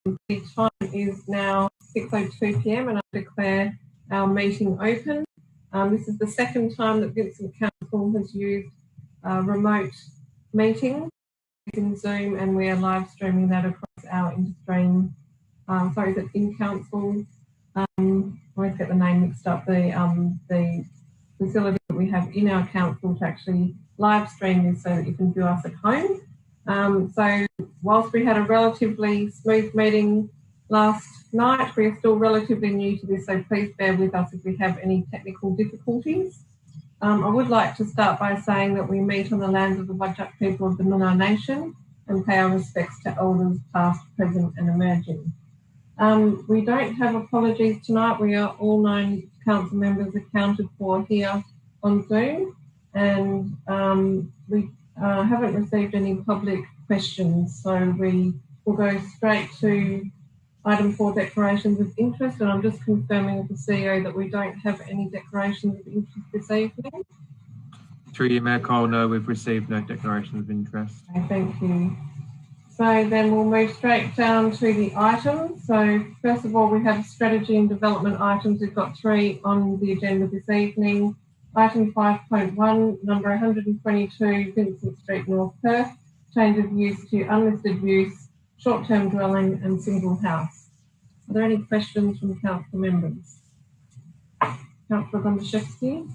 The time is now 6:02 p.m. and I declare our meeting open. This is the second time that Vincent Council has used remote meetings using Zoom, and we are live streaming that across our in-stream, in-council, I always get the name mixed up, the facility that we have in our council to actually live stream this so that you can view us at home. So whilst we had a relatively smooth meeting last night, we are still relatively new to this, so please bear with us if we have any technical difficulties. I would like to start by saying that we meet on the lands of the Whadjuk people of the Noongar Nation and pay our respects to elders past, present and emerging. We don't have apologies tonight. We are all 9 council members accounted for here on Zoom, and we haven't received any public questions, so we will go straight to item 4, declarations of interest, and I'm just confirming with the CEO that we don't have any declarations of interest this evening. Through you, Mayor Cole, no, we've received no declarations of interest. Okay, thank you. So then we'll move straight down to the items. So first of all, we have strategy and development items. We've got 3 on the agenda this evening. Item 5.1, number 122, Vincent Street, North Perth, change of use to unlisted use, short-term dwelling and single house. Are there any questions from council members? Councillor Gondaszewski.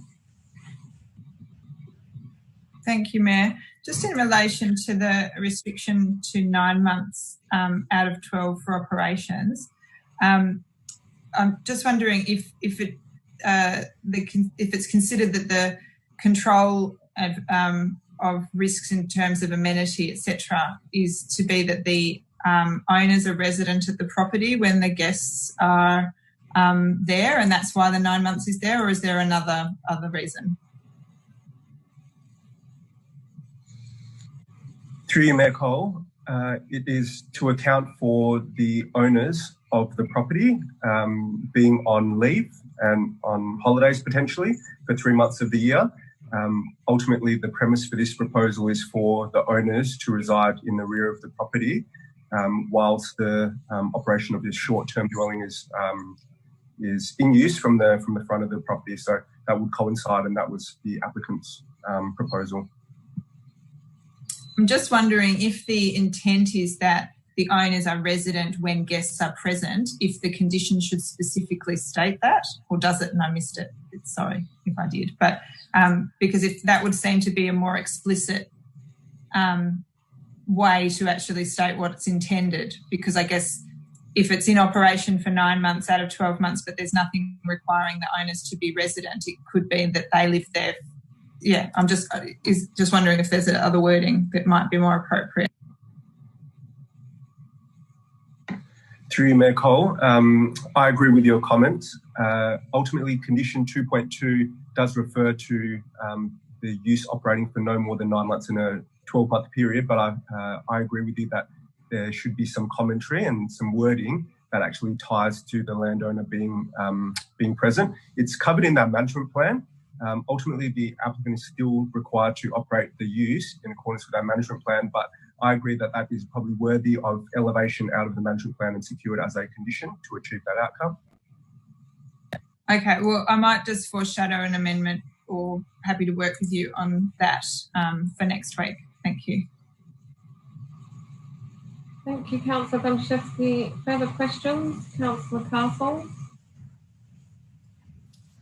Thank you, Mayor. Just in relation to the restriction to 9 months out of 12 for operations, I'm just wondering if it's considered that the control of risks in terms of amenity, etc., is to be that the owners are resident at the property when the guests are there, and that's why the 9 months is there, or is there another reason? Through you, Mayor Cole, it is to account for the owners of the property being on leave and on holidays potentially for 3 months of the year. Ultimately, the premise for this proposal is for the owners to reside in the rear of the property whilst the operation of this short-term dwelling is in use from the front of the property. So that would coincide, and that was the applicant's proposal. I'm just wondering if the intent is that the owners are resident when guests are present, if the condition should specifically state that, or does it and I missed it? Sorry if I did. But because if that would seem to be a more explicit way to actually state what's intended, because I guess if it's in operation for 9 months out of 12 months, but there's nothing requiring the owners to be resident, it could be that they live there. Yeah, I'm just wondering if there's other wording that might be more appropriate. Through you, Mayor Cole, I agree with your comments. Ultimately, condition 2.2 does refer to the use operating for no more than 9 months in a 12-month period, but I agree with you that there should be some commentary and some wording that actually ties to the landowner being present. It's covered in that management plan. Ultimately, the applicant is still required to operate the use in accordance with our management plan, but I agree that that is probably worthy of elevation out of the management plan and secured as a condition to achieve that outcome. Okay, well, I might just foreshadow an amendment, or happy to work with you on that for next week. Thank you. Thank you, Councillor Gondaszewski. Further questions? Councillor Castle.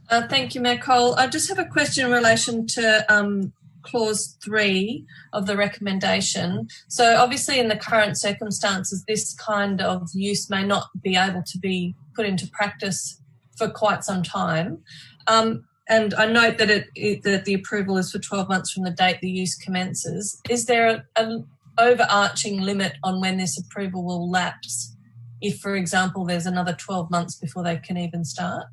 Thank you, Mayor Cole. I just have a question in relation to clause 3 of the recommendation. So obviously in the current circumstances, this kind of use may not be able to be put into practice for quite some time. And I note that that the approval is for 12 months from the date the use commences. Is there an overarching limit on when this approval will lapse if, for example, there's another 12 months before they can even start?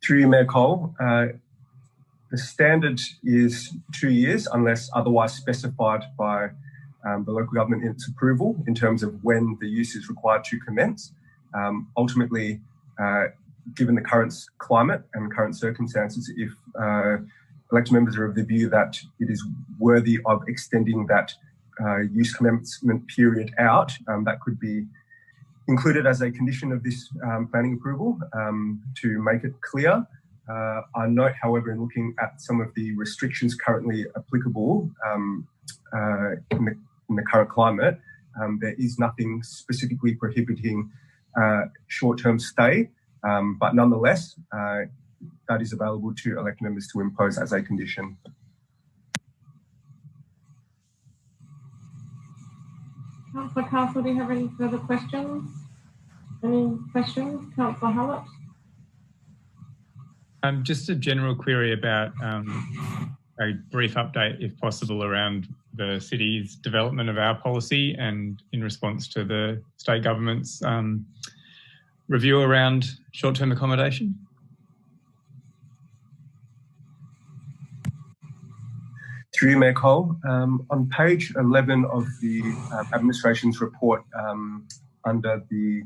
Through you, Mayor Cole, the standard is 2 years unless otherwise specified by the local government in its approval in terms of when the use is required to commence. Ultimately, given the current climate and current circumstances, if elected members are of the view that it is worthy of extending that use commencement period out. That could be included as a condition of this planning approval to make it clear. I note, however, in looking at some of the restrictions currently applicable in the current climate, there is nothing specifically prohibiting short-term stay, but nonetheless, that is available to elected members to impose as a condition. Councillor Castle, do you have any further questions? Any questions, Councillor Hallett? Just a general query about a brief update, if possible, around the city's development of our policy and in response to the state government's review around short-term accommodation. Through you, Mayor Cole, on page 11 of the administration's report under the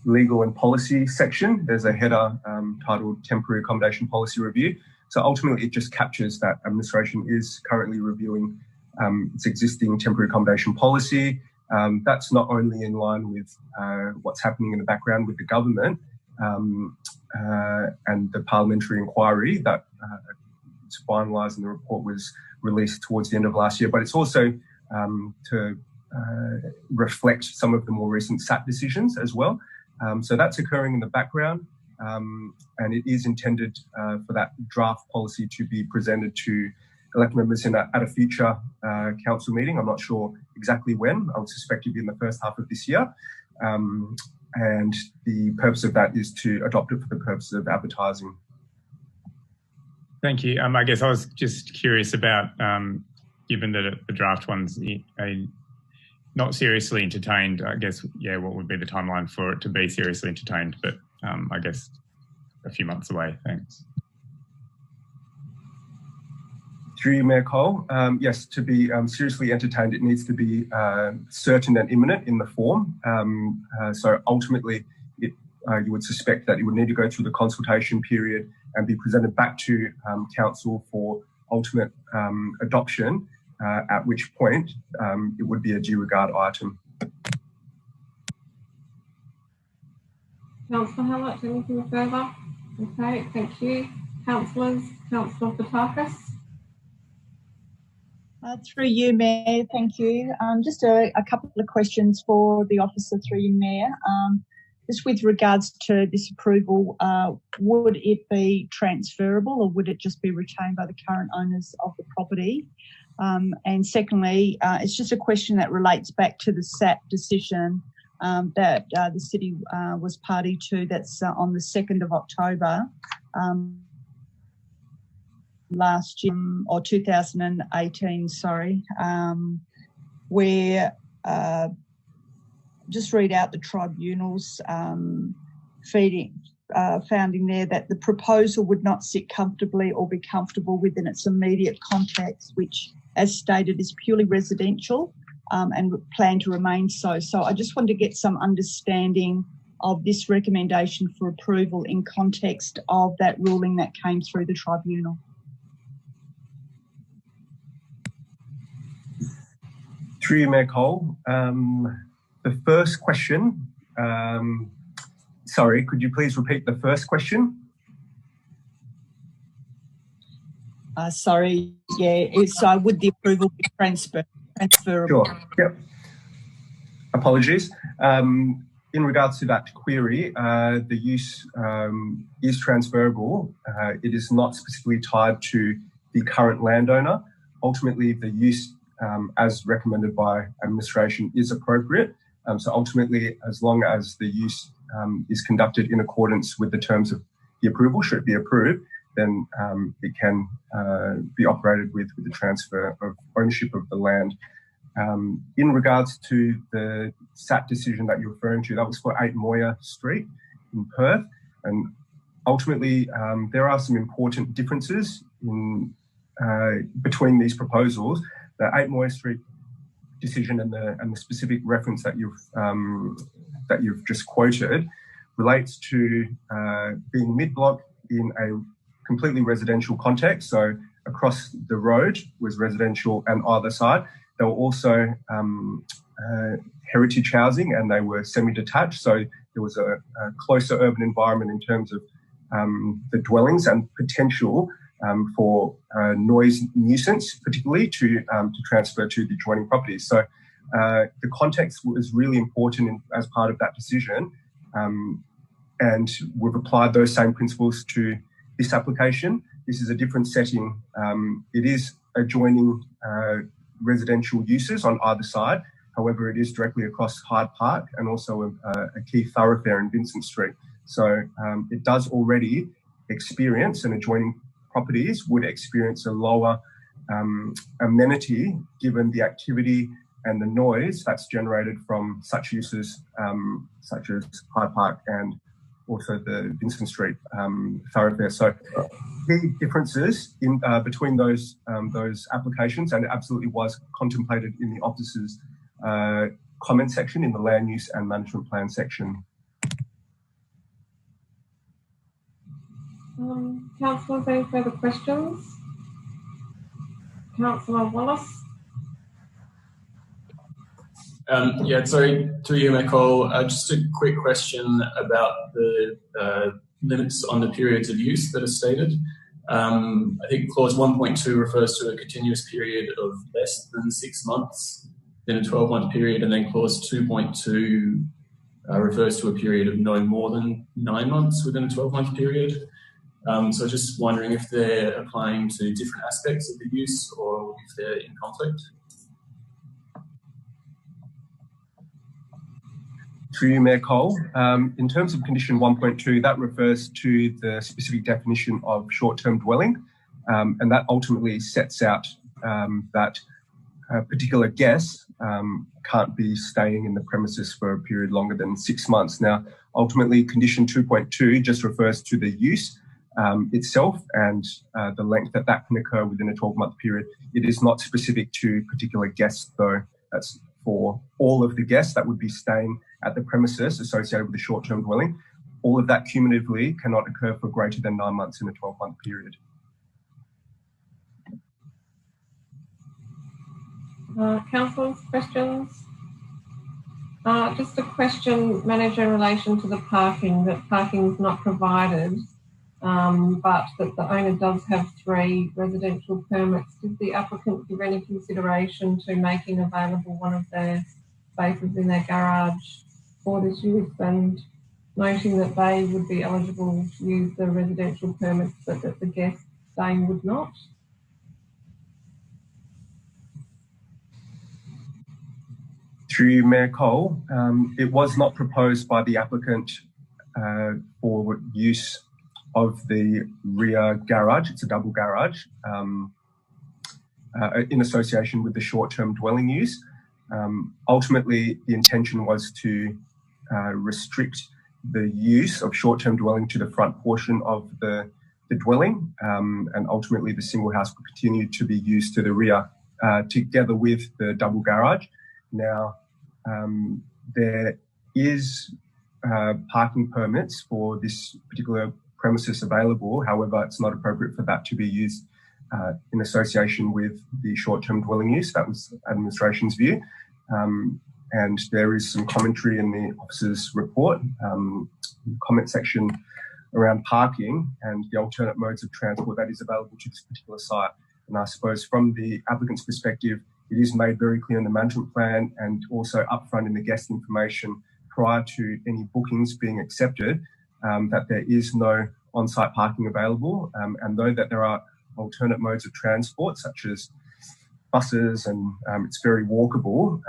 legal and policy section, there's a header titled Temporary Accommodation Policy Review. So ultimately it just captures that administration is currently reviewing its existing temporary accommodation policy. That's not only in line with what's happening in the background with the government and the parliamentary inquiry that was finalised and the report was released towards the end of last year, but it's also to reflect some of the more recent SAT decisions as well. So that's occurring in the background, and it is intended for that draft policy to be presented to elected members at a future council meeting. I'm not sure exactly when. I would suspect it'll be in the first half of this year. And the purpose of that is to adopt it for the purpose of advertising. Thank you. I guess I was just curious about, given that the draft one's not seriously entertained, I guess, yeah, what would be the timeline for it to be seriously entertained? But I guess a few months away. Thanks. Through you, Mayor Cole, yes, to be seriously entertained, it needs to be certain and imminent in the form. So ultimately, you would suspect that it would need to go through the consultation period and be presented back to council for ultimate adoption, at which point it would be a due regard item. Councillor Hallett, anything further? Okay, thank you. Councillors, Councillor Fotakis. Through you, Mayor, thank you. Just a couple of questions for the officer, through you, Mayor. Just with regards to this approval, would it be transferable or would it just be retained by the current owners of the property? And secondly, it's just a question that relates back to the SAT decision that the city was party to. That's on the 2nd of October last year, or 2018, sorry, where just read out the tribunal's founding there that the proposal would not sit comfortably or be comfortable within its immediate context, which, as stated, is purely residential and plan to remain so. So I just wanted to get some understanding of this recommendation for approval in context of that ruling that came through the tribunal. Through you, Mayor Cole, the first question, sorry, could you please repeat the first question? Sorry, yeah, so would the approval be transferable? Sure, yep. Apologies. In regards to that query, the use is transferable. It is not specifically tied to the current landowner. Ultimately, the use, as recommended by administration, is appropriate. So ultimately, as long as the use is conducted in accordance with the terms of the approval, should it be approved, then it can be operated with the transfer of ownership of the land. In regards to the SAT decision that you're referring to, that was for 8 Moya Street in Perth. And ultimately, there are some important differences in between these proposals. The 8 Moya Street decision and the specific reference that you've just quoted relates to being mid-block in completely residential context. So across the road was residential, and either side they were also heritage housing, and they were semi-detached. So there was a closer urban environment in terms of the dwellings and potential for noise nuisance, particularly to transfer to the adjoining properties. So the context was really important as part of that decision, and we've applied those same principles to this application. This is a different setting. It is adjoining residential uses on either side. However, it is directly across Hyde Park and also a key thoroughfare in Vincent Street. So it does already experience, and adjoining properties would experience a lower amenity given the activity and the noise that's generated from such uses such as Hyde Park and also the Vincent Street thoroughfare. So the differences in between those applications, and it absolutely was contemplated in the officer's comment section in the land use and management plan section. Councillors, any further questions? Councillor Wallace. Yeah, sorry, through you, Nicole. Just a quick question about the limits on the periods of use that are stated. I think clause 1.2 refers to a continuous period of less than 6 months, then a 12-month period, and then clause 2.2 refers to a period of no more than 9 months within a 12-month period. So just wondering if they're applying to different aspects of the use or if they're in conflict. Through you, Mayor Cole. In terms of condition 1.2, that refers to the specific definition of short-term dwelling, and that ultimately sets out that a particular guest can't be staying in the premises for a period longer than 6 months. Now, ultimately, condition 2.2 just refers to the use itself and the length that can occur within a 12-month period. It is not specific to particular guests, though. That's for all of the guests that would be staying at the premises associated with the short-term dwelling. All of that cumulatively cannot occur for greater than 9 months in a 12-month period. Councillors, questions? Just a question, Manager, in relation to the parking, that parking is not provided, but that the owner does have 3 residential permits. Did the applicant give any consideration to making available one of their spaces in their garage for this use, and noting that they would be eligible to use the residential permits but that the guest staying would not? Through you, Mayor Cole, it was not proposed by the applicant for use of the rear garage. It's a double garage in association with the short-term dwelling use. Ultimately, the intention was to restrict the use of short-term dwelling to the front portion of the dwelling, and ultimately the single house will continue to be used to the rear together with the double garage. Now, there is parking permits for this particular premises available. However, it's not appropriate for that to be used in association with the short-term dwelling use. That was administration's view. And there is some commentary in the officer's report, comment section around parking and the alternate modes of transport that is available to this particular site. And I suppose from the applicant's perspective, it is made very clear in the management plan and also upfront in the guest information prior to any bookings being accepted that there is no on-site parking available. And though that there are alternate modes of transport such as buses and it's very walkable,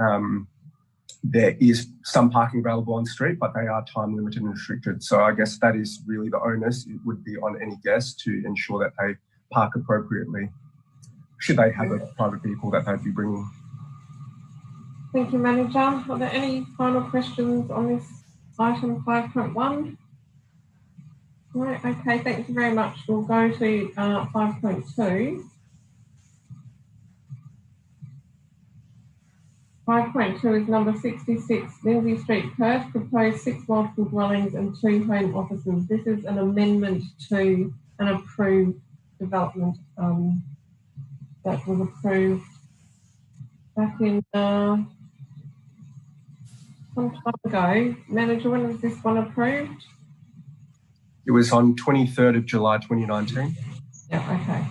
there is some parking available on street, but they are time limited and restricted. So I guess that is really the onus. It would be on any guest to ensure that they park appropriately, should they have a private vehicle that they'd be bringing. Thank you, Manager. Are there any final questions on this item 5.1? Right, okay, thank you very much. We'll go to 5.2. 5.2 is number 66, Lindsay Street, Perth, proposed 6 multiple dwellings and 2 home offices. This is an amendment to an approved development that was approved back in some time ago. Manager, when was this one approved? It was on 23rd of July 2019. Yeah, okay.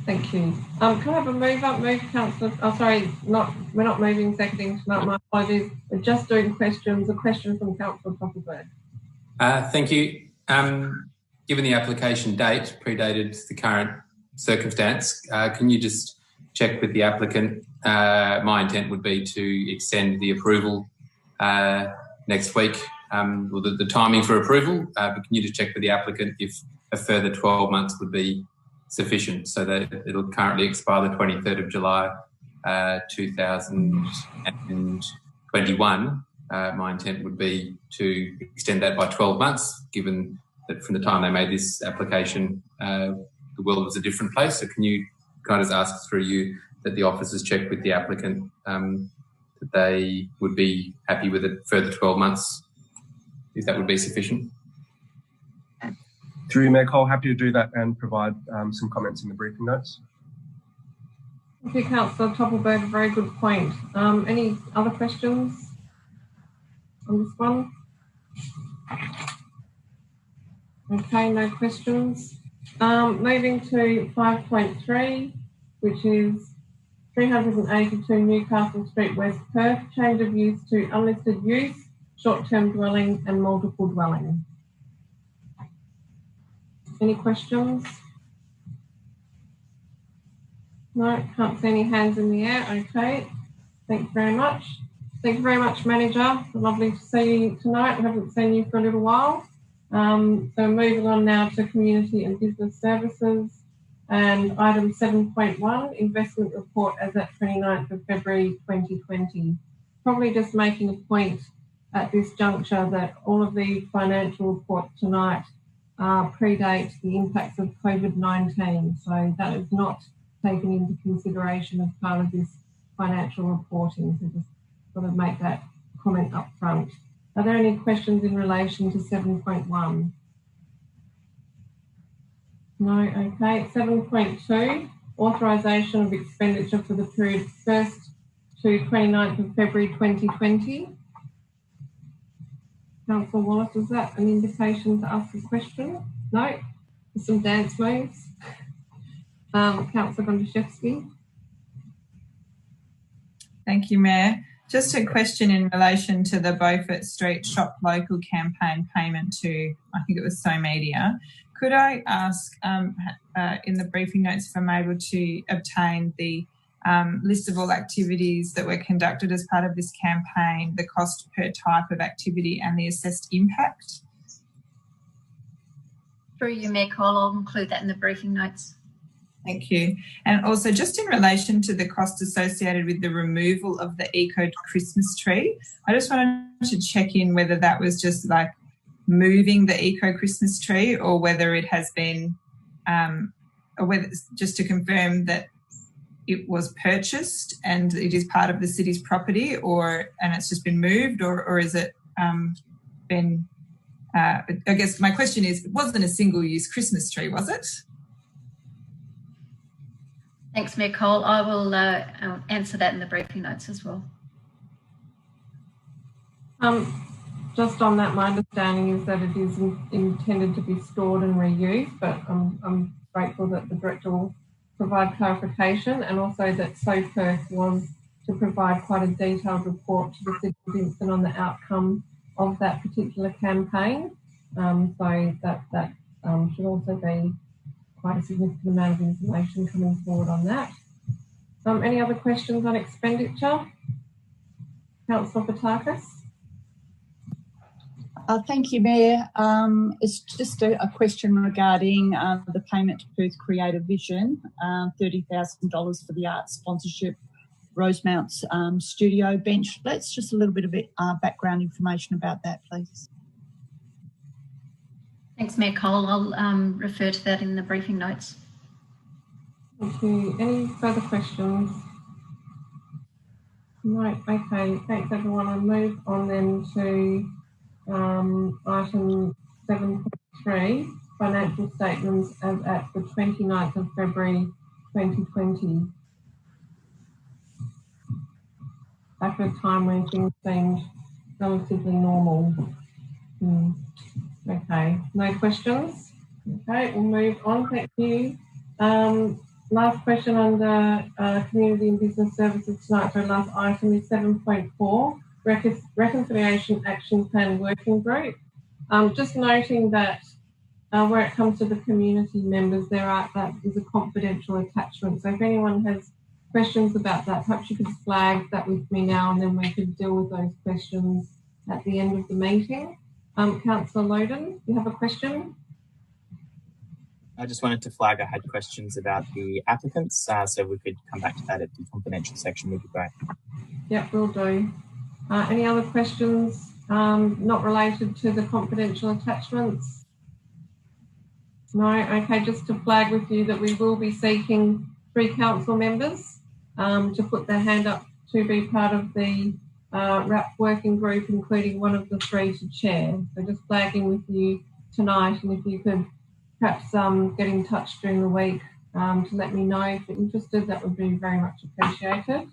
Thank you. Can I have a move up? Move, Councillor. Oh, sorry, we're not moving, seconding tonight. My apologies. We're just doing questions. A question from Councillor Toppelberg. Thank you. Given the application date predated the current circumstance, can you just check with the applicant? My intent would be to extend the approval next week, or the timing for approval, but can you just check with the applicant if a further 12 months would be sufficient, so that it'll currently expire the 23rd of July 2021. My intent would be to extend that by 12 months, given that from the time they made this application, the world was a different place. So can you kind of ask through you that the officers check with the applicant that they would be happy with a further 12 months, if that would be sufficient? Through you, Mayor Cole, happy to do that and provide some comments in the briefing notes. Thank you, Councillor Toppelberg. Very good point. Any other questions on this one? Okay, no questions. Moving to 5.3, which is 382 Newcastle Street, West Perth, change of use to unlisted use, short-term dwelling and multiple dwelling. Any questions? No, can't see any hands in the air. Okay, thank you very much. Thank you very much, Manager. Lovely to see you tonight. We haven't seen you for a little while. So moving on now to Community and Business Services and item 7.1, Investment Report as at 29th of February 2020. Probably just making a point at this juncture that all of the financial reports tonight predate the impacts of COVID-19. So that is not taken into consideration as part of this financial reporting. So just sort of make that comment up front. Are there any questions in relation to 7.1? No, okay. 7.2, authorisation of expenditure for the period 1st to 29th of February 2020. Councillor Wallace, is that an invitation to ask a question? No? There's some dance moves. Councillor Gondaszewski. Thank you, Mayor. Just a question in relation to the Beaufort Street Shop Local campaign payment to, I think it was So Media. Could I ask in the briefing notes if I'm able to obtain the list of all activities that were conducted as part of this campaign, the cost per type of activity and the assessed impact? Through you, Mayor Cole, I'll include that in the briefing notes. Thank you. And also just in relation to the cost associated with the removal of the Eco Christmas tree, I just wanted to check in whether that was just like moving the Eco Christmas tree or whether it has been, or whether, just to confirm that it was purchased and it is part of the city's property, and it's just been moved, or is it been, I guess my question is, it wasn't a single-use Christmas tree, was it? Thanks, Mayor Cole. I will answer that in the briefing notes as well. Just on that, my understanding is that it is intended to be stored and reused, but I'm grateful that the Director will provide clarification, and also that So Perth was to provide quite a detailed report to the City of Vincent on the outcome of that particular campaign. So that should also be quite a significant amount of information coming forward on that. Any other questions on expenditure? Councillor Fotakis. Thank you, Mayor. It's just a question regarding the payment to Perth Creative Vision, $30,000 for the art sponsorship, Rosemount's studio bench. Let's just a little bit of background information about that, please. Thanks, Mayor Cole. I'll refer to that in the briefing notes. Thank you. Any further questions? No. Okay. Thanks, everyone. I'll move on then to item 7.3, financial statements as at the 29th of February 2020. Back at a time when things seemed relatively normal. Okay, no questions? Okay, we'll move on, thank you. Last question under Community and Business Services tonight, so last item is 7.4, Reconciliation Action Plan Working Group. Just noting that where it comes to the community members, that is a confidential attachment. So if anyone has questions about that, perhaps you could flag that with me now, and then we could deal with those questions at the end of the meeting. Councillor Loden, you have a question? I just wanted to flag I had questions about the applicants, so we could come back to that at the confidential section would be great. Yep, will do. Any other questions not related to the confidential attachments? No? Okay, just to flag with you that we will be seeking 3 council members to put their hand up to be part of the RAP working group, including one of the 3 to chair. So just flagging with you tonight, and if you could perhaps get in touch during the week to let me know if you're interested, that would be very much appreciated.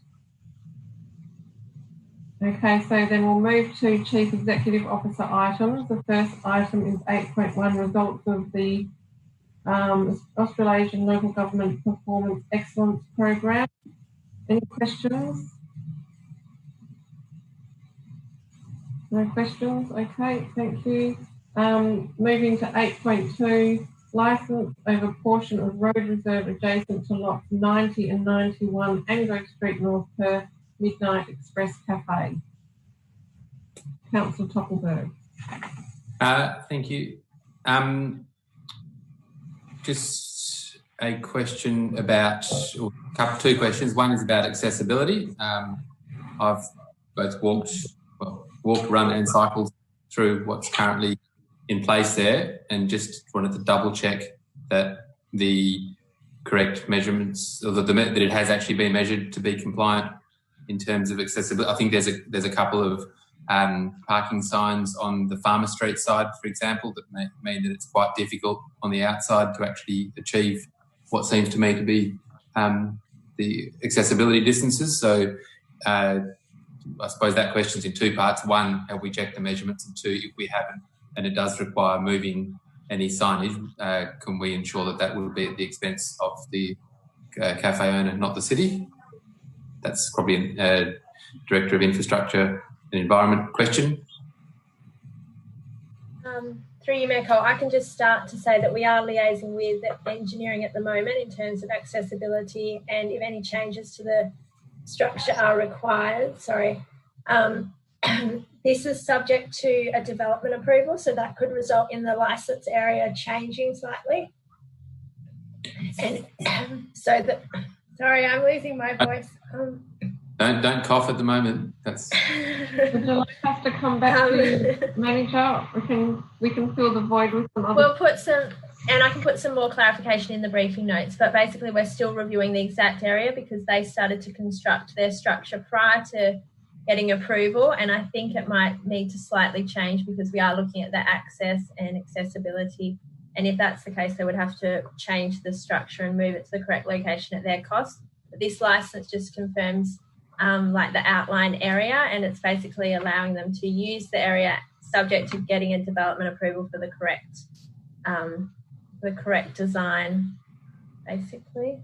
Okay, so then we'll move to Chief Executive Officer items. The first item is 8.1, results of the Australasian Local Government Performance Excellence Program. Any questions? No questions? Okay, thank you. Moving to 8.2, licence over portion of road reserve adjacent to lots 90 and 91 Anglo Street North per Midnight Express Cafe. Councillor Toppelberg. Thank you. Just a question about, or 2 questions. One is about accessibility. I've both walked, run and cycled through what's currently in place there, and just wanted to double check that the correct measurements, or that it has actually been measured to be compliant in terms of accessibility. I think there's a couple of parking signs on the Farmer Street side, for example, that may mean that it's quite difficult on the outside to actually achieve what seems to me to be the accessibility distances. So I suppose that question's in 2 parts. 1, have we checked the measurements? And 2, if we haven't, and it does require moving any signage, can we ensure that that will be at the expense of the cafe owner, not the city? That's probably a Director of Infrastructure and Environment question. Through you, Mayor Cole, I can just start to say that we are liaising with engineering at the moment in terms of accessibility, and if any changes to the structure are required, this is subject to a development approval, so that could result in the licence area changing slightly. And sorry, I'm losing my voice. Don't cough at the moment. That's. Would you like us to come back to manager? We can fill the void with some other. We'll put some, and I can put some more clarification in the briefing notes. But basically, we're still reviewing the exact area because they started to construct their structure prior to getting approval, and I think it might need to slightly change because we are looking at the access and accessibility. And if that's the case, they would have to change the structure and move it to the correct location at their cost. But this licence just confirms like the outline area, and it's basically allowing them to use the area subject to getting a development approval for the correct design, basically.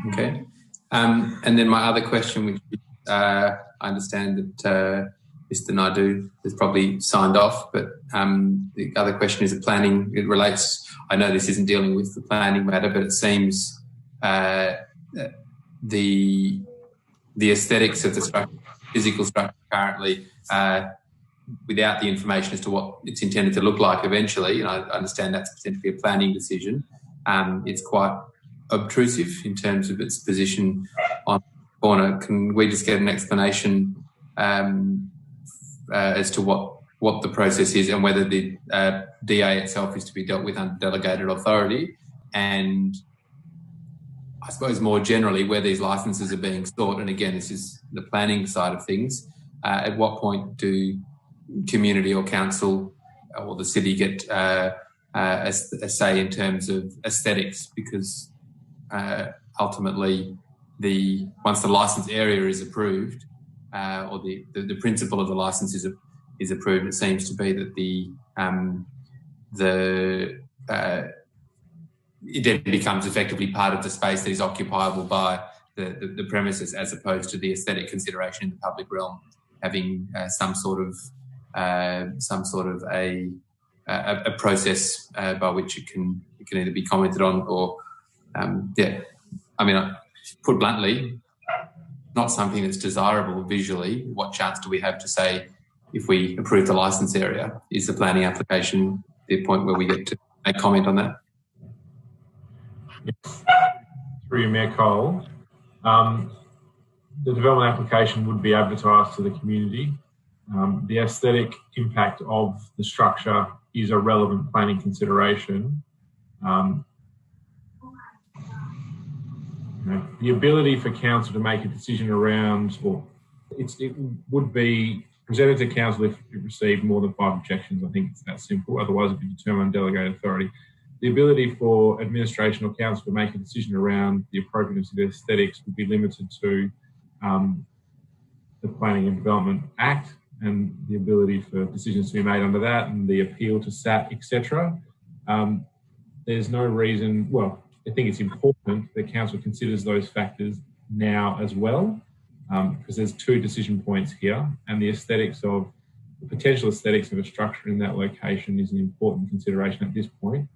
Okay. And then my other question, which I understand that Mr. Naidu has probably signed off, but the other question is planning. It relates, I know this isn't dealing with the planning matter, but it seems the aesthetics of the structure, physical structure currently, without the information as to what it's intended to look like eventually, and I understand that's potentially a planning decision, it's quite obtrusive in terms of its position on the corner. Can we just get an explanation as to what the process is and whether the DA itself is to be dealt with under delegated authority, and I suppose more generally where these licences are being sought, and again this is the planning side of things, at what point do community or council or the city get a say in terms of aesthetics, because ultimately, once the licence area is approved, or the principle of the licence is approved, it seems to be that it then becomes effectively part of the space that is occupiable by the premises, as opposed to the aesthetic consideration in the public realm having some sort of a process by which it can either be commented on or put bluntly, not something that's desirable visually. What chance do we have to say, if we approve the licence area, is the planning application the point where we get to make comment on that? Yes. Through you, Mayor Cole, the development application would be advertised to the community. The aesthetic impact of the structure is a relevant planning consideration. The ability for council to make a decision around, it would be presented to council if it received more than 5 objections. I think it's that simple. Otherwise, it would be determined on delegated authority. The ability for administration or council to make a decision around the appropriateness of the aesthetics would be limited to the Planning and Development Act, and the ability for decisions to be made under that, and the appeal to SAT, etc. There's no reason, I think it's important that council considers those factors now as well, because there's 2 decision points here, and the potential aesthetics of a structure in that location is an important consideration at this point,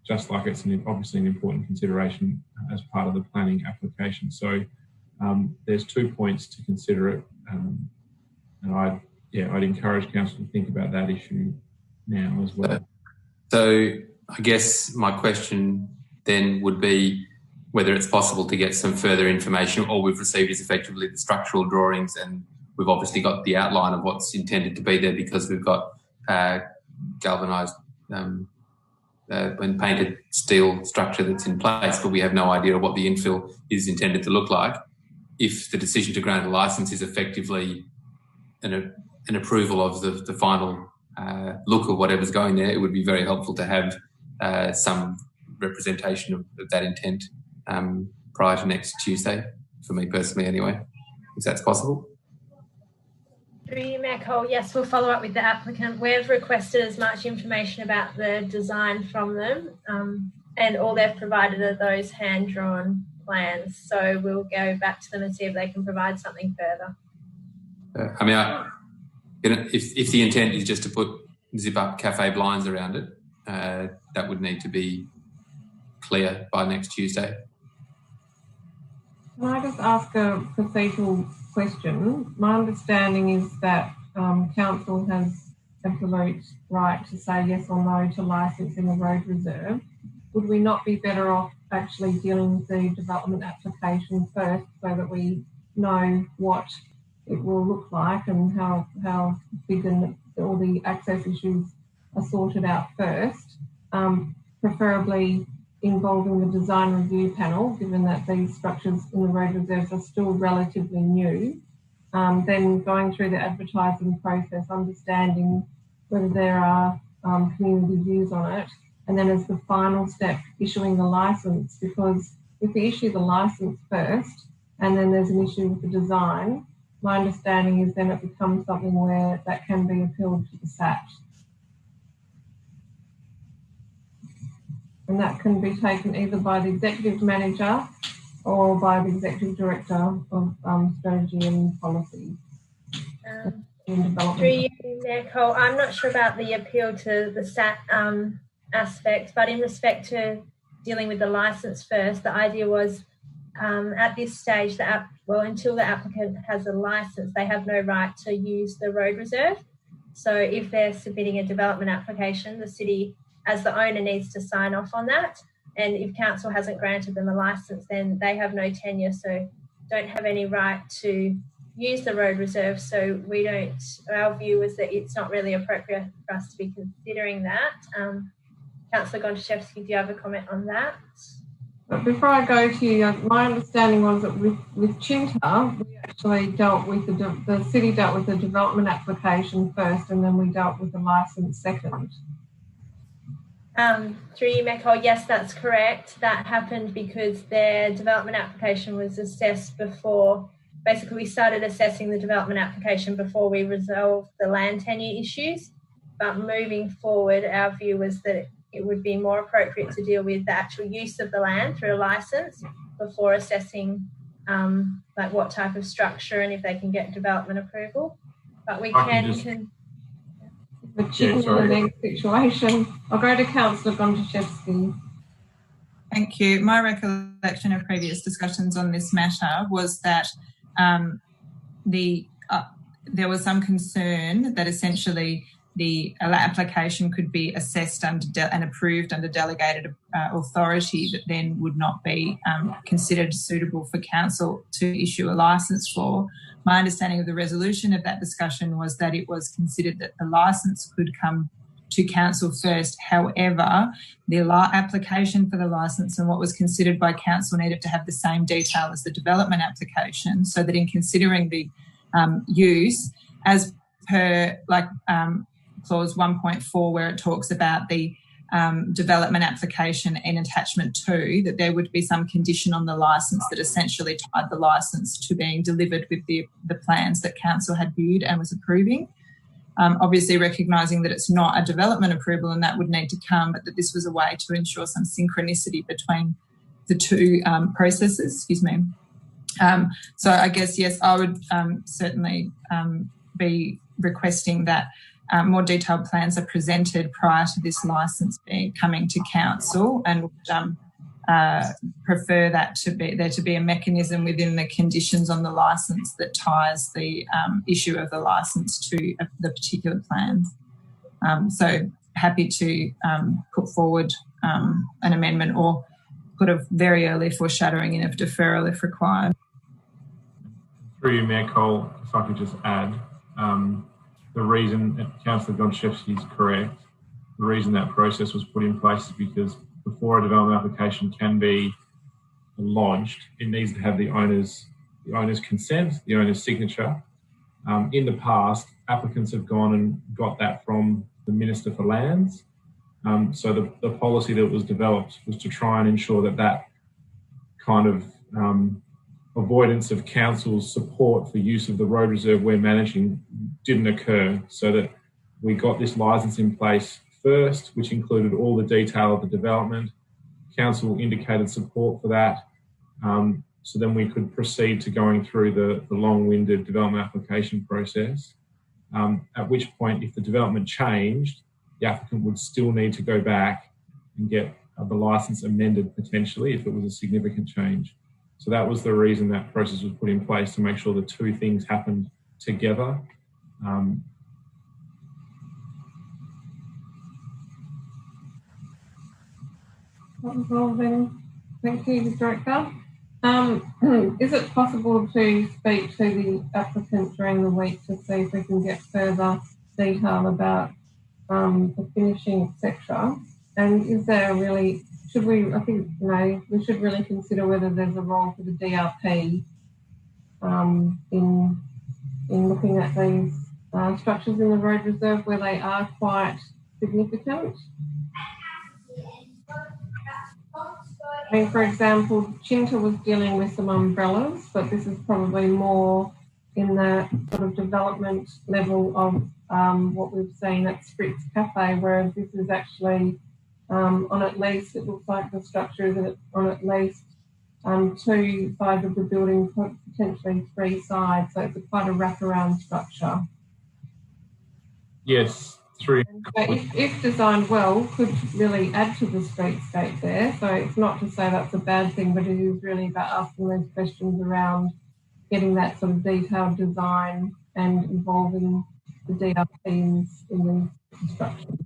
just like it's obviously an important consideration as part of the planning application. So there's 2 points to consider it, and I'd encourage council to think about that issue now as well. So I guess my question then would be whether it's possible to get some further information. All we've received is effectively the structural drawings, and we've obviously got the outline of what's intended to be there because we've got galvanised and painted steel structure that's in place, but we have no idea what the infill is intended to look like. If the decision to grant a licence is effectively an approval of the final look of whatever's going there, it would be very helpful to have some representation of that intent prior to next Tuesday, for me personally anyway, if that's possible. Through you, Mayor Cole, yes, we'll follow up with the applicant. We've requested as much information about the design from them, and all they've provided are those hand-drawn plans. So we'll go back to them and see if they can provide something further. If the intent is just to put zip-up cafe blinds around it, that would need to be clear by next Tuesday. Can I just ask a procedural question? My understanding is that council has absolute right to say yes or no to licensing a road reserve. Would we not be better off actually dealing with the development application first, so that we know what it will look like and how big and all the access issues are sorted out first, preferably involving the design review panel, given that these structures in the road reserves are still relatively new, then going through the advertising process, understanding whether there are community views on it, and then as the final step, issuing the licence, because if we issue the licence first and then there's an issue with the design, my understanding is then it becomes something where that can be appealed to the SAT. And that can be taken either by the executive manager or by the executive director of strategy and policy. Through you, Mayor Cole, I'm not sure about the appeal to the SAT aspect, but in respect to dealing with the licence first, the idea was at this stage, until the applicant has a licence, they have no right to use the road reserve. So if they're submitting a development application, the city, as the owner, needs to sign off on that. And if council hasn't granted them a licence, then they have no tenure, so don't have any right to use the road reserve. So our view was that it's not really appropriate for us to be considering that. Councillor Gontaszewski, do you have a comment on that? But before I go to you, my understanding was that with Chinta, we actually dealt with the city dealt with the development application first, and then we dealt with the licence second. Through you, Mayor Cole, yes, that's correct. That happened because their development application was assessed before. Basically, we started assessing the development application before we resolved the land tenure issues. But moving forward, our view was that it would be more appropriate to deal with the actual use of the land through a licence before assessing like what type of structure and if they can get development approval. But we can the chicken and egg situation. I'll go to Councillor Gontaszewski. Thank you. My recollection of previous discussions on this matter was that there was some concern that essentially the application could be assessed and approved under delegated authority that then would not be considered suitable for council to issue a licence for. My understanding of the resolution of that discussion was that it was considered that the licence could come to council first. However, the application for the licence and what was considered by council needed to have the same detail as the development application, so that in considering the use, as per clause 1.4, where it talks about the development application in attachment 2, that there would be some condition on the licence that essentially tied the licence to being delivered with the plans that council had viewed and was approving. Obviously recognising that it's not a development approval and that would need to come, but that this was a way to ensure some synchronicity between the two processes. So I guess, yes, I would certainly be requesting that more detailed plans are presented prior to this licence coming to council, and would prefer that to be a mechanism within the conditions on the licence that ties the issue of the licence to the particular plans. So happy to put forward an amendment or put a very early foreshadowing in of deferral if required. Through you, Mayor Cole, if I could just add, the reason, Councillor Gontaszewski is correct, the reason that process was put in place is because before a development application can be lodged, it needs to have the owner's consent, the owner's signature. In the past, applicants have gone and got that from the Minister for Lands. So the policy that was developed was to try and ensure that kind of avoidance of council's support for use of the road reserve we're managing didn't occur, so that we got this licence in place first, which included all the detail of the development. Council indicated support for that, so then we could proceed to going through the long-winded development application process, at which point, if the development changed, the applicant would still need to go back and get the licence amended potentially if it was a significant change. So that was the reason that process was put in place, to make sure the two things happened together. That was all then. Thank you, Director. Is it possible to speak to the applicant during the week to see if we can get further detail about the finishing, etc.? And is there really, should we, I think, we should really consider whether there's a role for the DRP in looking at these structures in the road reserve where they are quite significant. I mean, for example, Chinta was dealing with some umbrellas, but this is probably more in the sort of development level of what we've seen at Spritz Cafe, whereas this is actually on at least, it looks like the structure is on at least 2 sides of the building, potentially 3 sides, so it's quite a wraparound structure. Yes. So if designed well, could really add to the streetscape there. So it's not to say that's a bad thing, but it is really about asking those questions around getting that sort of detailed design and involving the DRPs in the construction.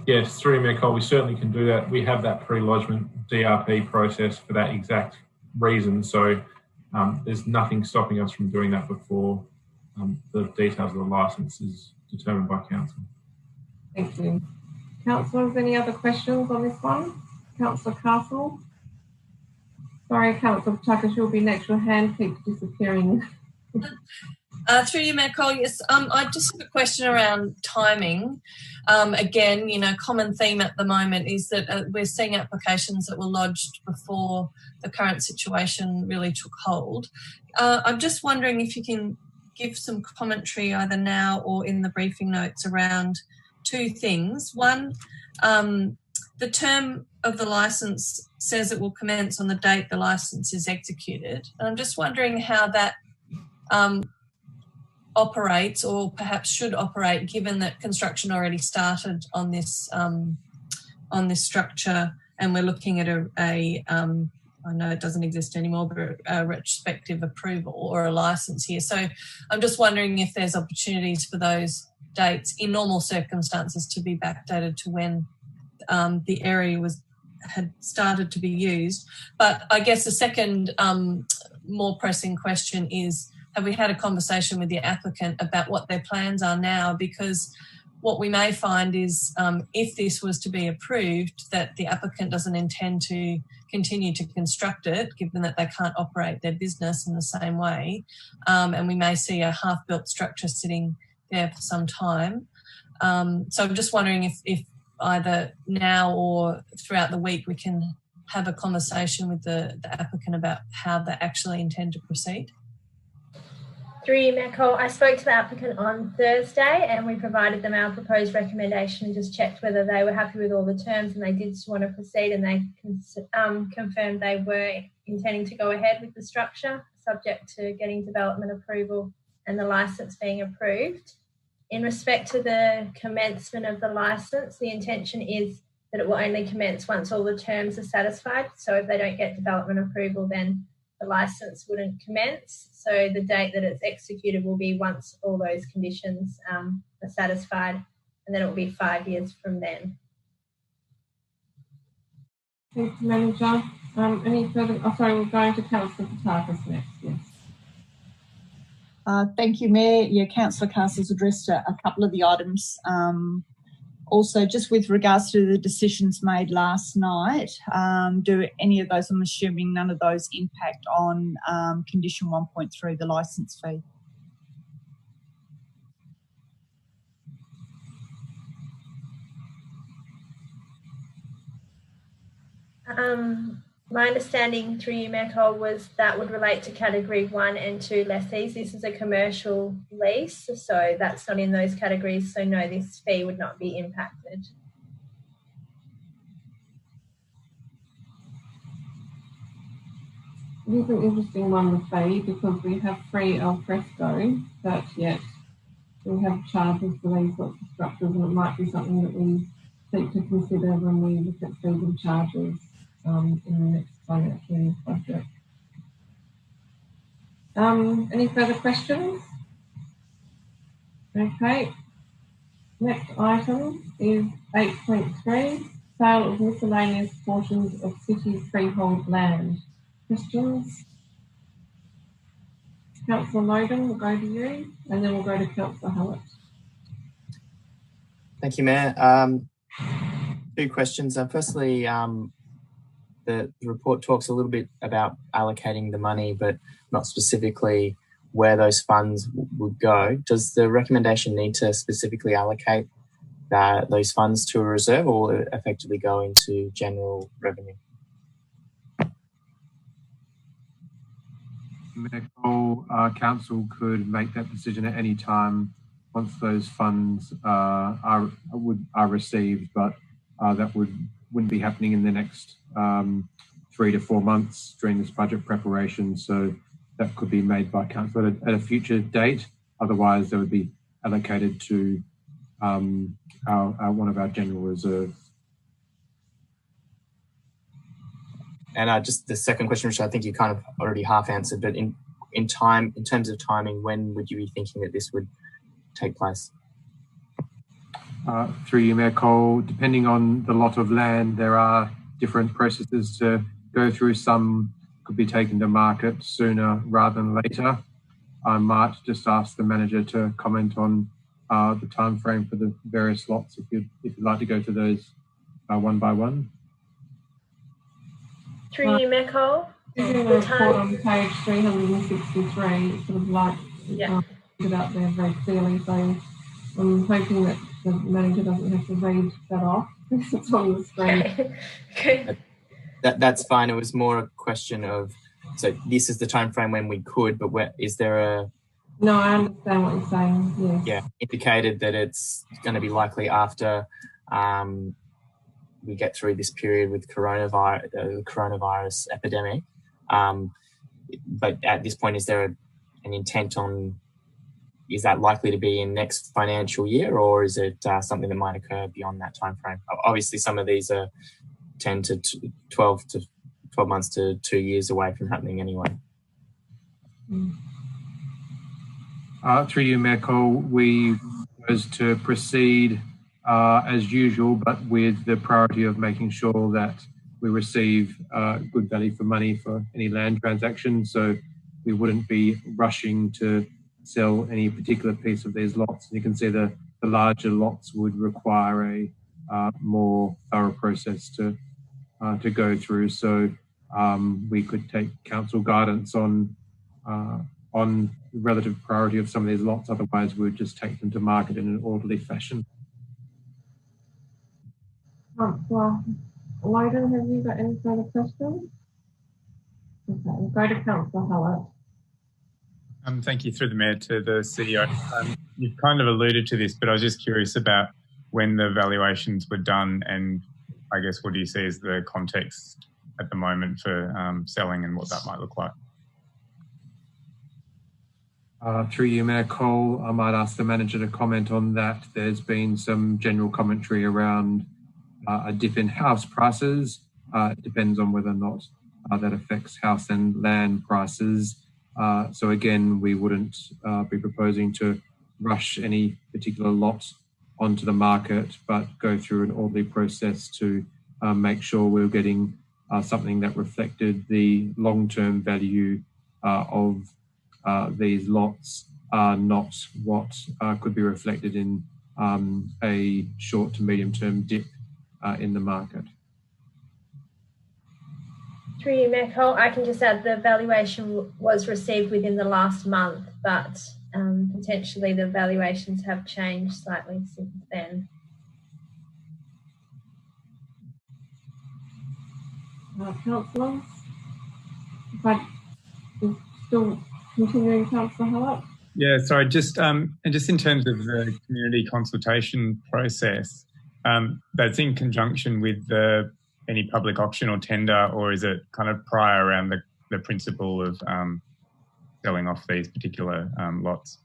Yes, through Mayor Cole, we certainly can do that. We have that pre-lodgement DRP process for that exact reason. So there's nothing stopping us from doing that before the details of the licence is determined by council. Thank you. Councillors, any other questions on this one? Councillor Castle? Sorry, Councillor Tucker, you'll be next. Your hand keeps disappearing. Through you, Mayor Cole, yes. I just have a question around timing. Again, common theme at the moment is that we're seeing applications that were lodged before the current situation really took hold. I'm just wondering if you can give some commentary either now or in the briefing notes around two things. One, the term of the licence says it will commence on the date the licence is executed. And I'm just wondering how that operates, or perhaps should operate, given that construction already started on this structure, and we're looking at I know it doesn't exist anymore, but a retrospective approval or a licence here. So I'm just wondering if there's opportunities for those dates in normal circumstances to be backdated to when the area had started to be used. But I guess the second more pressing question is, have we had a conversation with the applicant about what their plans are now? Because what we may find is if this was to be approved, that the applicant doesn't intend to continue to construct it, given that they can't operate their business in the same way. And we may see a half-built structure sitting there for some time. So I'm just wondering if either now or throughout the week we can have a conversation with the applicant about how they actually intend to proceed. Through you, Mayor Cole, I spoke to the applicant on Thursday and we provided them our proposed recommendation and just checked whether they were happy with all the terms, and they did want to proceed, and they confirmed they were intending to go ahead with the structure, subject to getting development approval and the licence being approved. In respect to the commencement of the licence, the intention is that it will only commence once all the terms are satisfied. So if they don't get development approval, then the licence wouldn't commence. So the date that it's executed will be once all those conditions are satisfied, and then it will be 5 years from then. Thank you, Manager. Any further? Oh, sorry, we're going to Councillor Patakis next. Yes. Thank you, Mayor. Yeah, Councillor Castle's addressed a couple of the items. Also, just with regards to the decisions made last night, do any of those, I'm assuming none of those, impact on condition 1.3, the licence fee? My understanding through you, Mayor Cole, was that would relate to category 1 and 2 lessees. This is a commercial lease, so that's not in those categories. So no, this fee would not be impacted. It is an interesting one, the fee, because we have free al fresco, but yet we have charges for these sorts of structures, and it might be something that we seek to consider when we look at fees and charges in the next financial year budget. Any further questions? Okay. Next item is 8.3, sale of miscellaneous portions of city freehold land. Questions? Councillor Logan, we'll go to you, and then we'll go to Councillor Hallett. Thank you, Mayor. Two questions. Firstly, the report talks a little bit about allocating the money, but not specifically where those funds would go. Does the recommendation need to specifically allocate those funds to a reserve, or effectively go into general revenue? Medical Council could make that decision at any time once those funds are received, but that wouldn't be happening in the next 3 to 4 months during this budget preparation. So that could be made by Council at a future date. Otherwise, they would be allocated to one of our general reserves. And just the second question, which I think you kind of already half answered, but in terms of timing, when would you be thinking that this would take place? Through you, Mayor Cole, depending on the lot of land, there are different processes to go through. Some could be taken to market sooner rather than later. I might just ask the manager to comment on the time frame for the various lots, if you'd like to go to those one by one. Through you, Mayor Cole. On page 363, sort of like. Yeah. it out there very clearly. So I'm hoping that the manager doesn't have to read that off. It's on the screen. Okay. That's fine. It was more a question of, so this is the time frame when we could, but is there a... No, I understand what you're saying, yes. Yeah, indicated that it's going to be likely after we get through this period with the coronavirus epidemic. But at this point, is there an intent on, is that likely to be in next financial year, or is it something that might occur beyond that time frame? Obviously, some of these are 10 to 12 months to 2 years away from happening anyway. Through you, Mayor Cole, we was to proceed as usual, but with the priority of making sure that we receive good value for money for any land transactions. So we wouldn't be rushing to sell any particular piece of these lots. You can see the larger lots would require a more thorough process to go through. So we could take council guidance on the relative priority of some of these lots. Otherwise, we would just take them to market in an orderly fashion. Councillor Loden, have you got any further questions? Okay, we'll go to Councillor Hallett. Thank you, through the Mayor, to the CEO. You've kind of alluded to this, but I was just curious about when the valuations were done, and I guess what do you see as the context at the moment for selling and what that might look like? Through you, Mayor Cole, I might ask the manager to comment on that. There's been some general commentary around a dip in house prices. It depends on whether or not that affects house and land prices. So again, we wouldn't be proposing to rush any particular lot onto the market, but go through an orderly process to make sure we're getting something that reflected the long-term value of these lots, not what could be reflected in a short to medium-term dip in the market. Through you, Mayor Cole, I can just add the valuation was received within the last month, but potentially the valuations have changed slightly since then. Councillors, still continuing, Councillor Hallett? Yeah, sorry, just in terms of the community consultation process, that's in conjunction with any public auction or tender, or is it kind of prior around the principle of selling off these particular lots?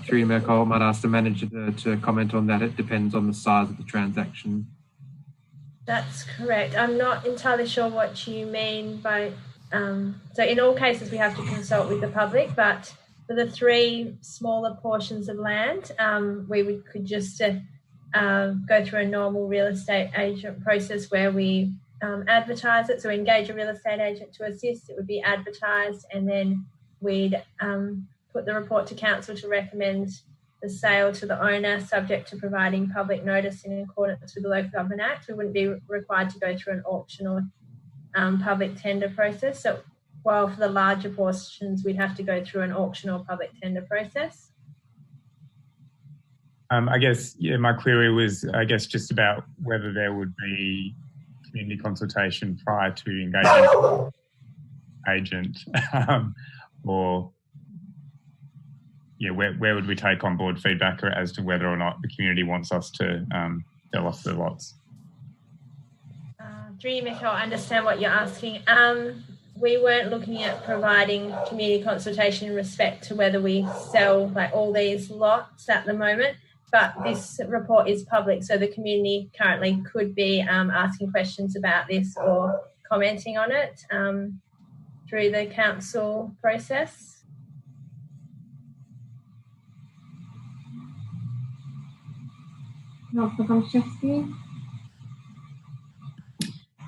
Through you, Mayor Cole, I might ask the manager to comment on that. It depends on the size of the transaction. That's correct. I'm not entirely sure what you mean by... so in all cases, we have to consult with the public, but for the 3 smaller portions of land, we could just go through a normal real estate agent process where we advertise it. So we engage a real estate agent to assist. It would be advertised, and then we'd put the report to council to recommend the sale to the owner, subject to providing public notice in accordance with the Local Government Act. We wouldn't be required to go through an auction or public tender process. So while for the larger portions, we'd have to go through an auction or public tender process. I guess, yeah, my query was, I guess, just about whether there would be community consultation prior to engaging an agent, or yeah, where would we take on board feedback as to whether or not the community wants us to sell off the lots? Dream, if I understand what you're asking. We weren't looking at providing community consultation in respect to whether we sell like all these lots at the moment, but this report is public, so the community currently could be asking questions about this or commenting on it through the council process.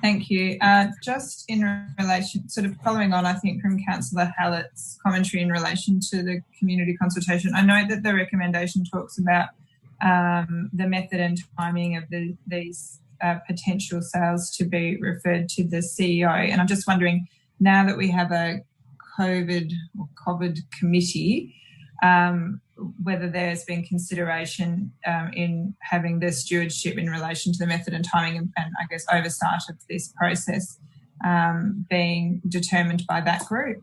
Thank you. Just in relation, sort of following on, I think, from Councillor Hallett's commentary in relation to the community consultation, I know that the recommendation talks about the method and timing of these potential sales to be referred to the CEO. And I'm just wondering, now that we have a COVID committee, whether there's been consideration in having the stewardship in relation to the method and timing and I guess oversight of this process being determined by that group.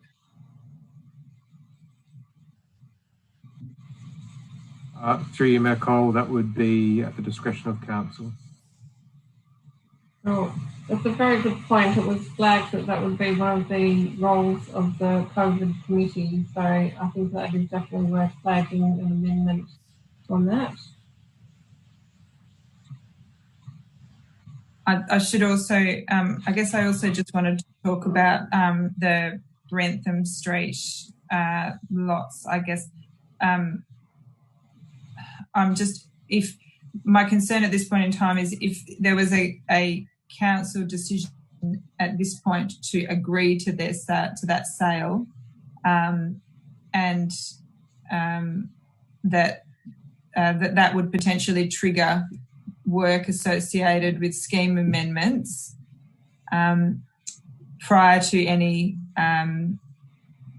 Through you, Mayor Cole, that would be at the discretion of council. Oh, that's a very good point. It was flagged that that would be one of the roles of the COVID committee. So I think that is definitely worth flagging an amendment on that. I should also, I guess I also just wanted to talk about the Brentham Street lots. I guess if my concern at this point in time is if there was a council decision at this point to agree to this to that sale, and that would potentially trigger work associated with scheme amendments prior to any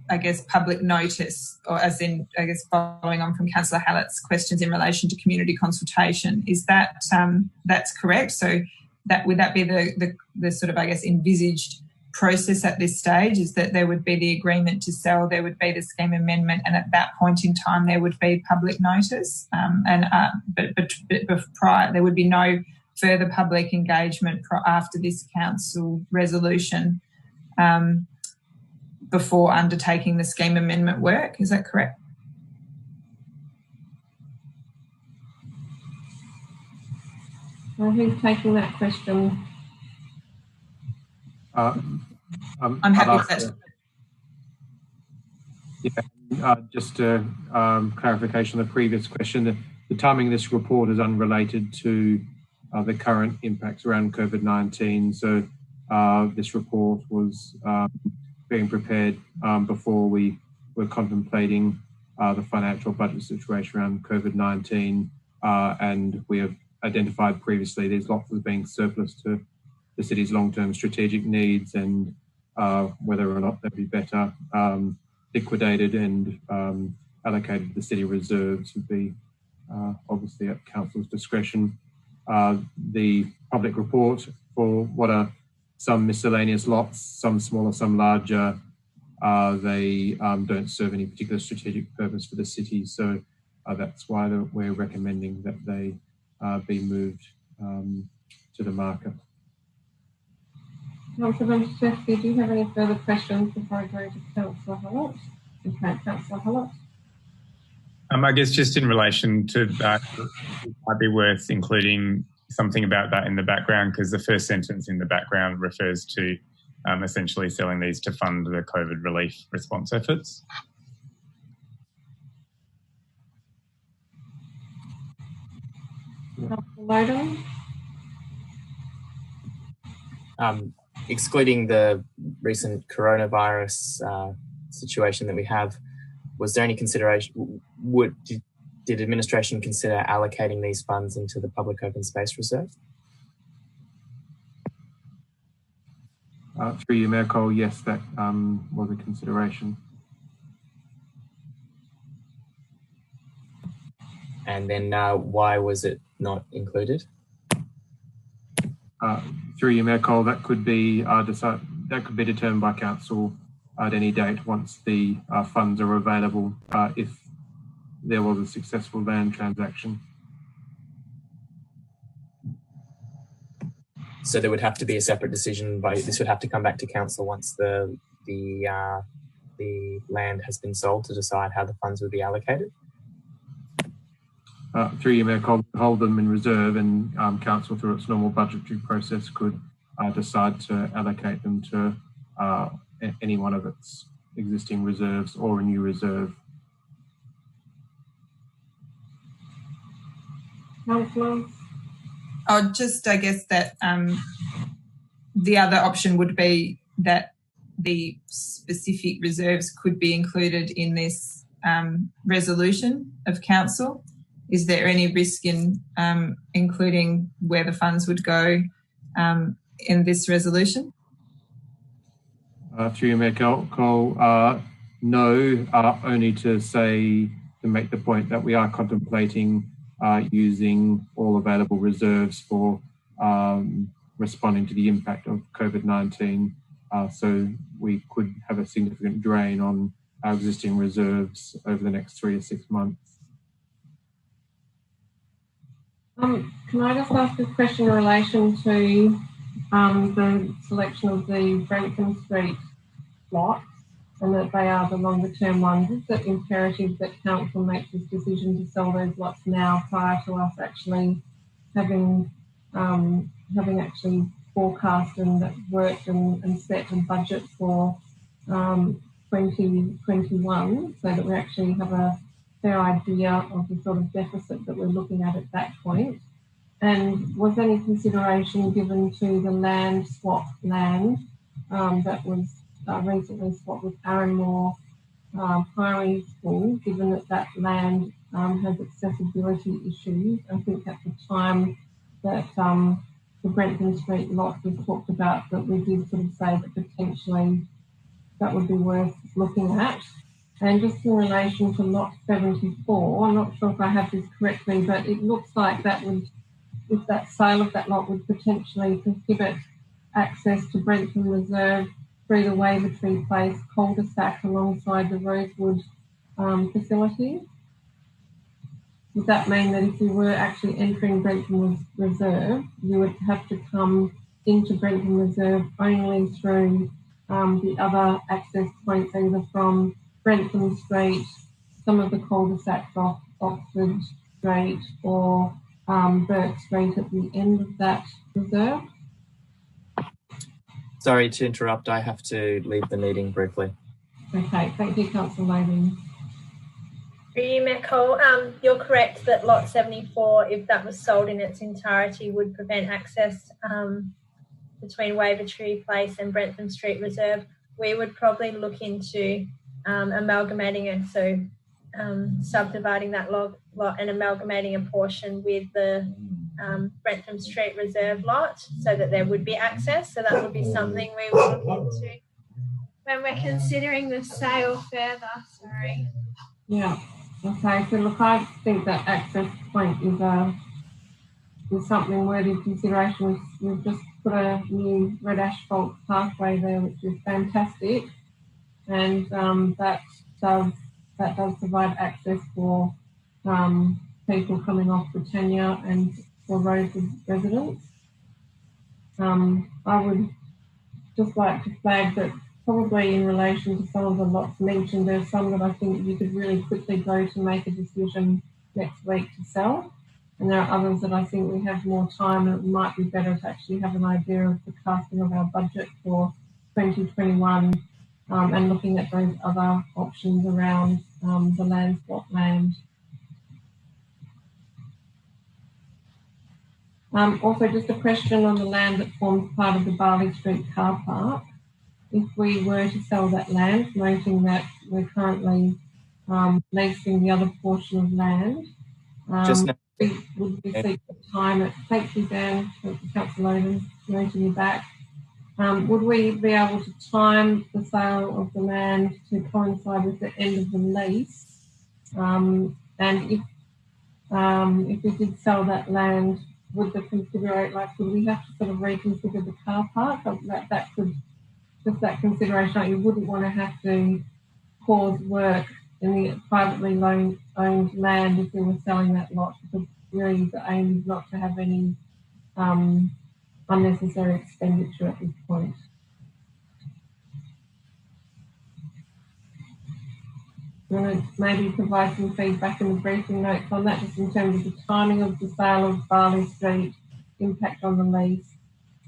I guess public notice, or as in I guess following on from Councillor Hallett's questions in relation to community consultation. Is that that's correct? So that would that be the sort of I guess envisaged process at this stage, is that there would be the agreement to sell, there would be the scheme amendment, and at that point in time there would be public notice, but prior there would be no further public engagement after this council resolution before undertaking the scheme amendment work. Is that correct? Who's taking that question? I'm happy with that. Yeah, just a clarification on the previous question. The timing of this report is unrelated to the current impacts around COVID-19. So this report was being prepared before we were contemplating the financial budget situation around COVID-19, and we have identified previously these lots as being surplus to the city's long-term strategic needs, and whether or not they'd be better liquidated and allocated to the city reserves would be obviously at council's discretion. The public report for what are some miscellaneous lots, some smaller, some larger, they don't serve any particular strategic purpose for the city. So that's why we're recommending that they be moved to the market. Councillor Vincent, do you have any further questions before I go to Councillor Hallett? Okay, Councillor Hallett. I guess just in relation to that, it might be worth including something about that in the background, because the first sentence in the background refers to essentially selling these to fund the COVID relief response efforts. Councillor Loden? Excluding the recent coronavirus situation that we have, was there any consideration, did administration consider allocating these funds into the public open space reserve? Through you, Mayor Cole, yes, that was a consideration. And then why was it not included? Through you, Mayor Cole, that could be determined by council at any date once the funds are available, if there was a successful land transaction. So there would have to be a separate decision this would have to come back to council once the land has been sold to decide how the funds would be allocated? Through you, Mayor Cole, hold them in reserve, and council through its normal budgetary process could decide to allocate them to any one of its existing reserves or a new reserve. Councillor? I guess that the other option would be that the specific reserves could be included in this resolution of council. Is there any risk in including where the funds would go in this resolution? Through you, Mayor Cole, no, only to make the point that we are contemplating using all available reserves for responding to the impact of COVID-19. So we could have a significant drain on our existing reserves over the next 3 to 6 months. Can I just ask a question in relation to the selection of the Brenton Street lots, and that they are the longer term ones? Is it imperative that council makes this decision to sell those lots now prior to us actually having actually forecast and worked and set and budget for 2021, so that we actually have a fair idea of the sort of deficit that we're looking at that point? And was any consideration given to the land swap land that was recently swapped with Arranmore Primary School, given that land has accessibility issues? I think at the time that the Brenton Street lot was talked about, that we did sort of say that potentially that would be worth looking at. And just in relation to lot 74, I'm not sure if I have this correctly, but it looks like that would, if that sale of that lot would potentially prohibit access to Brenton Reserve through the Wavertree Place cul-de-sac alongside the Rosewood facility. Would that mean that if you were actually entering Brenton Reserve, you would have to come into Brenton Reserve only through the other access points, either from Brenton Street, some of the cul-de-sacs off Oxford Street, or Burke Street at the end of that reserve? Sorry to interrupt. I have to leave the meeting briefly. Okay, thank you, Councillor Loading. Mayor Cole, you're correct that lot 74, if that was sold in its entirety, would prevent access between Wavertree Place and Brenton Street Reserve. We would probably look into amalgamating it, so subdividing that lot and amalgamating a portion with the Brenton Street Reserve lot, so that there would be access. So that would be something we would look into when we're considering the sale further. Sorry. Yeah. Okay. So look, I think that access point is something worthy of consideration. We've just put a new red asphalt pathway there, which is fantastic, and that does provide access for people coming off Britannia and for Rosewood residents. I would just like to flag that probably in relation to some of the lots mentioned, there's some that I think you could really quickly go to make a decision next week to sell. And there are others that I think we have more time, and it might be better to actually have an idea of the casting of our budget for 2021 and looking at those other options around the land swap land. Also, just a question on the land that forms part of the Barley Street car park. If we were to sell that land, noting that we're currently leasing the other portion of land, would we seek the time at, thank you, Dan, Councillor Loden, noting you back. Would we be able to time the sale of the land to coincide with the end of the lease? And if we did sell that land, would the considerate, like, would we have to sort of reconsider the car park? That could, just that consideration, like, you wouldn't want to have to pause work in the privately owned land if we were selling that lot, because really the aim is not to have any unnecessary expenditure at this point. You want to maybe provide some feedback in the briefing notes on that, just in terms of the timing of the sale of Barley Street, impact on the lease,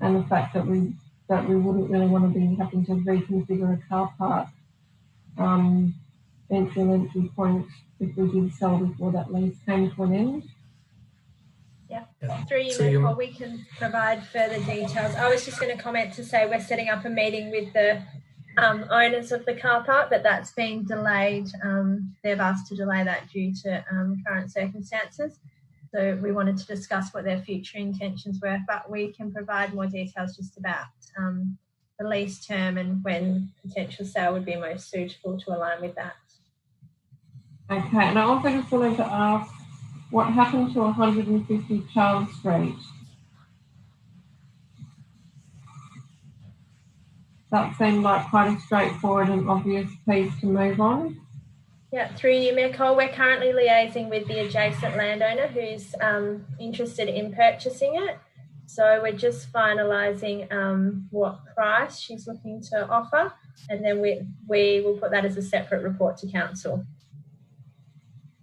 and the fact that we wouldn't really want to be having to reconfigure a car park entry and entry point if we did sell before that lease came to an end. Yeah, through you, Nicole, we can provide further details. I was just going to comment to say we're setting up a meeting with the owners of the car park, but that's been delayed. They've asked to delay that due to current circumstances. So we wanted to discuss what their future intentions were, but we can provide more details just about the lease term and when potential sale would be most suitable to align with that. Okay, and I also just wanted to ask, what happened to 150 Charles Street? That seemed like quite a straightforward and obvious piece to move on. Yeah, through you, Mayor Cole, we're currently liaising with the adjacent landowner who's interested in purchasing it. So we're just finalising what price she's looking to offer, and then we will put that as a separate report to council.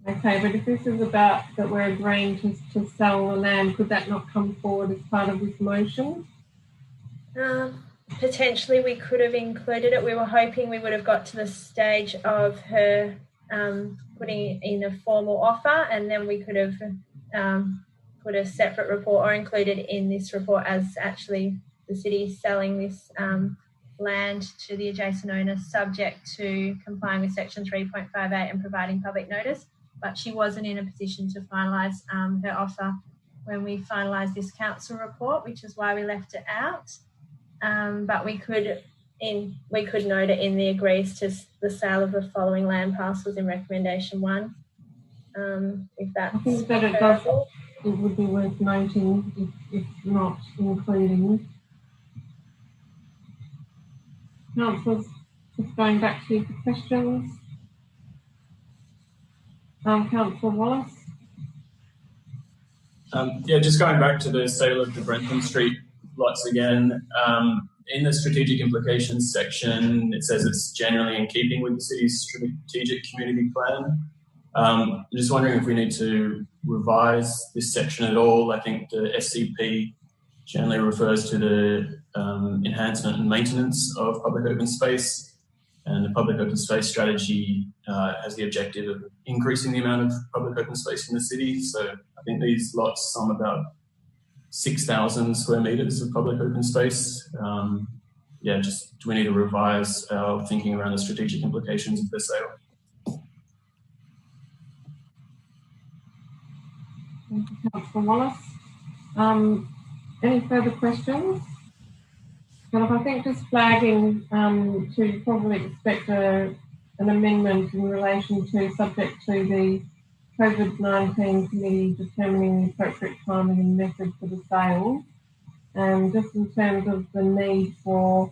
Okay, but if this is about that we're agreeing to sell the land, could that not come forward as part of this motion? Potentially we could have included it. We were hoping we would have got to the stage of her putting in a formal offer, and then we could have put a separate report or included in this report as actually the city selling this land to the adjacent owner subject to complying with section 3.58 and providing public notice. But she wasn't in a position to finalise her offer when we finalised this council report, which is why we left it out. But we could note it in the agrees to the sale of the following land parcels in recommendation 1. If that's I think that it would be worth noting if not including. Councillors, just going back to you for questions. Councillor Wallace. Just going back to the sale of the Brentham Street lots again. In the strategic implications section, it says it's generally in keeping with the city's strategic community plan. I'm just wondering if we need to revise this section at all. I think the SCP generally refers to the enhancement and maintenance of public open space, and the public open space strategy has the objective of increasing the amount of public open space in the city. So I think these lots sum about 6,000 square metres of public open space. Just do we need to revise our thinking around the strategic implications of the sale? Thank you, Councillor Wallace. Any further questions? Well, I think just flagging to probably expect an amendment in relation to subject to the COVID-19 committee determining the appropriate timing and method for the sale. Just in terms of the need for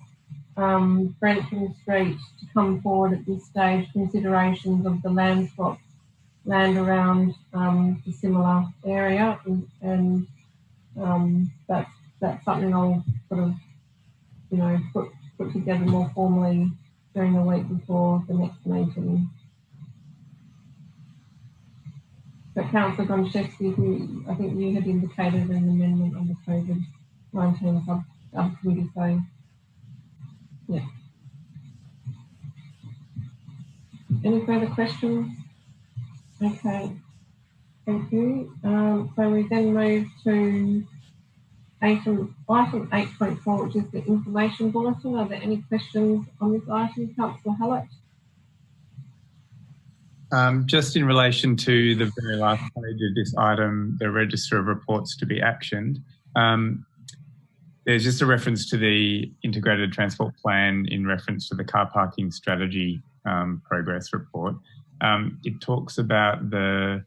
Brentham Street to come forward at this stage, considerations of the land swap land around the similar area, and that's something I'll sort of put together more formally during the week before the next meeting. But Councillor Gonchevsky, I think you had indicated an amendment on the COVID-19 subcommittee, so yeah. Any further questions? Okay, thank you. So we then move to item 8.4, which is the information bulletin. Are there any questions on this item, Councillor Hallett? Just in relation to the very last page of this item, the register of reports to be actioned, there's just a reference to the integrated transport plan in reference to the car parking strategy progress report. It talks about the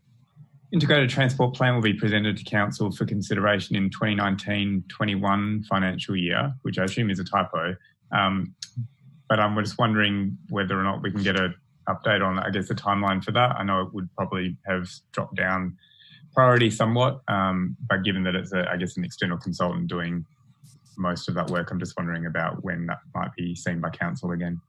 integrated transport plan will be presented to council for consideration in 2019-21 financial year, which I assume is a typo. But I'm just wondering whether or not we can get an update on, I guess, the timeline for that. I know it would probably have dropped down priority somewhat, but given that it's, I guess, an external consultant doing most of that work, I'm just wondering about when that might be seen by council again.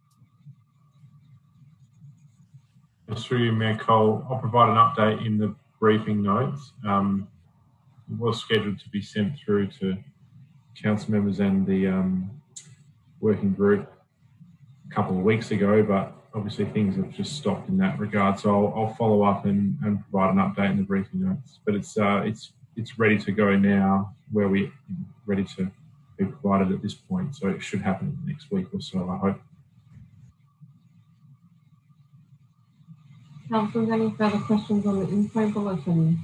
Through you, Mayor Cole, I'll provide an update in the briefing notes. It was scheduled to be sent through to council members and the working group a couple of weeks ago, but obviously things have just stopped in that regard. So I'll follow up and provide an update in the briefing notes. But it's ready to go now, where we're ready to be provided at this point. So it should happen in the next week or so, I hope. Councillors, any further questions on the info bulletin?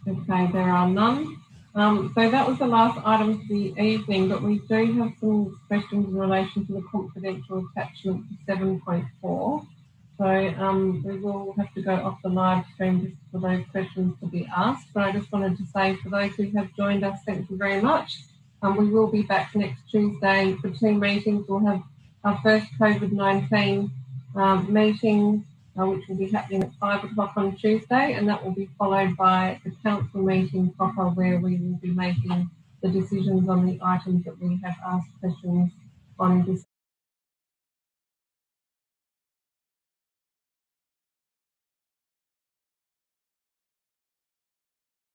Okay, there are none. So that was the last item for the evening, but we do have some questions in relation to the confidential attachment to 7.4. So we will have to go off the live stream just for those questions to be asked. But I just wanted to say for those who have joined us, thank you very much. We will be back next Tuesday for 2 meetings. We'll have our first COVID-19 meeting, which will be happening at 5 o'clock on Tuesday, and that will be followed by the council meeting proper, where we will be making the decisions on the items that we have asked questions on this